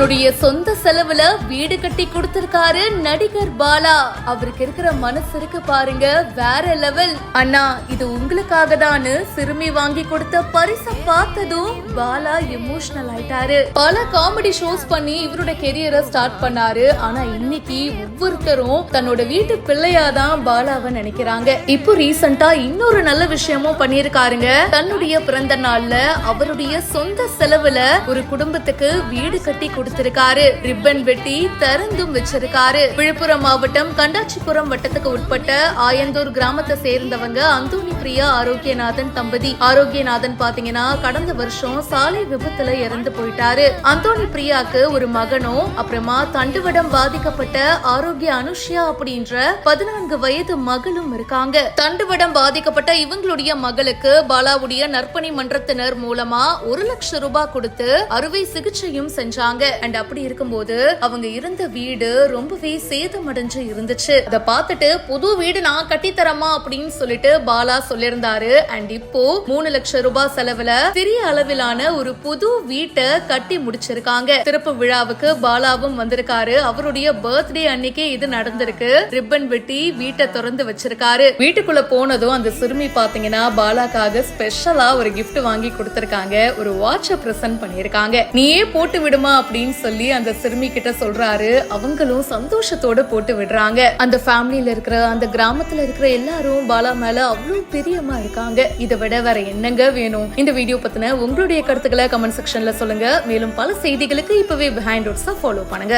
தன்னுடைய சொந்த செலவுல வீடு கட்டி கொடுத்திருக்காரு நடிகர் பாலா. அவருக்கு இருக்கிற மனசு இருக்கு பாருங்க, வேற லெவல். அண்ணா இது உங்களுக்காக தான் சிறுமி வாங்கி கொடுத்த பரிசை பார்த்ததும் பாலா எமோஷனல் ஆயிட்டாரு. பல காமெடி ஷோஸ் பண்ணி இவரோட கெரியரை ஸ்டார்ட் பண்ணாரு. ஆனா இன்னைக்கு ஒவ்வொருத்தரும் தன்னோட வீட்டு பிள்ளையாதான் பாலாவை நினைக்கிறாங்க. இப்போ ரீசெண்டா இன்னொரு நல்ல விஷயமும் பண்ணிருக்காருங்க. தன்னுடைய பிறந்த நாள்ல அவருடைய சொந்த செலவுல ஒரு குடும்பத்துக்கு வீடு கட்டி கொடுத்திருக்காரு. ரிப்பன் வெட்டி திறந்தும் வச்சிருக்காரு. விழுப்புரம் மாவட்டம் கண்டாச்சிபுரம் வட்டத்துக்கு உட்பட்ட ஆயந்தூர் கிராமத்தை சேர்ந்தவங்க அந்தோணி பிரியா ஆரோக்கியநாதன் தம்பதி. ஆரோக்கியநாதன் பாத்தீங்கன்னா கடந்த வருஷம் சாலை விபத்துல இறந்து போயிட்டாரு. அந்தோணி பிரியாக்கு ஒரு மகனும் அப்புறமா தண்டுவடம் பாதிக்கப்பட்ட ஆரோக்கிய அனுஷ்யா அப்படின்ற 14 வயது மகளும் இருக்காங்க. தண்டுவடம் பாதிக்கப்பட்ட இவங்களுடைய மகளுக்கு பாலாவுடைய நற்பணி மன்றத்தினர் மூலமா 1 லட்சம் ரூபாய் கொடுத்து அறுவை சிகிச்சையும் செஞ்சாங்க. அண்ட் அப்படி இருக்கும்போது அவங்க இருந்த வீடு ரொம்பவே சேதமடைஞ்சு இருந்துச்சு. அதை பார்த்துட்டு புது வீடு நான் கட்டி தரமா அப்படின்னு சொல்லிட்டு பாலா சொல்லியிருந்தாரு. அண்ட் இப்போ 3 லட்சம் ரூபாய் செலவுல சிறிய அளவிலான ஒரு புது வீட்டை கட்டி முடிச்சிருக்காங்க. திறப்பு விழாவுக்கு பாலாவும் வந்திருக்காரு. அவருடைய பர்த்டே அன்னைக்கு இது நடந்திருக்கு. ரிப்பன் வெட்டி வீட்டை திறந்து வச்சிருக்காரு. வீட்டுக்குள்ள போனதும் அந்த சிறுமி பாத்தீங்கன்னா பாலாக்காக ஸ்பெஷலா ஒரு கிஃப்ட் வாங்கி கொடுத்திருக்காங்க. ஒரு வாட்ச பிரசன்ட் பண்ணிருக்காங்க. நீயே போட்டு விடுமா அப்படின்னு சொல்லி அந்த சிறுமி கிட்ட சொல்றாரு. அவங்களும் சந்தோஷத்தோட போட்டு விடுறாங்க. அந்த ஃபேமிலியில இருக்கிற அந்த கிராமத்துல இருக்கிற எல்லாரும் பாலா மேல அவ்வளவு பிரியமா இருக்காங்க. இதை விட வேற என்னங்க வேணும்? இந்த வீடியோ பத்தின உங்களுடைய கருத்துக்களை கமெண்ட் செக்ஷன்ல சொல்லுங்க. மேலும் பல செய்திகளுக்கு இப்பவே பிஹைண்ட் ரூட்ஸ் ஃபாலோ பண்ணுங்க.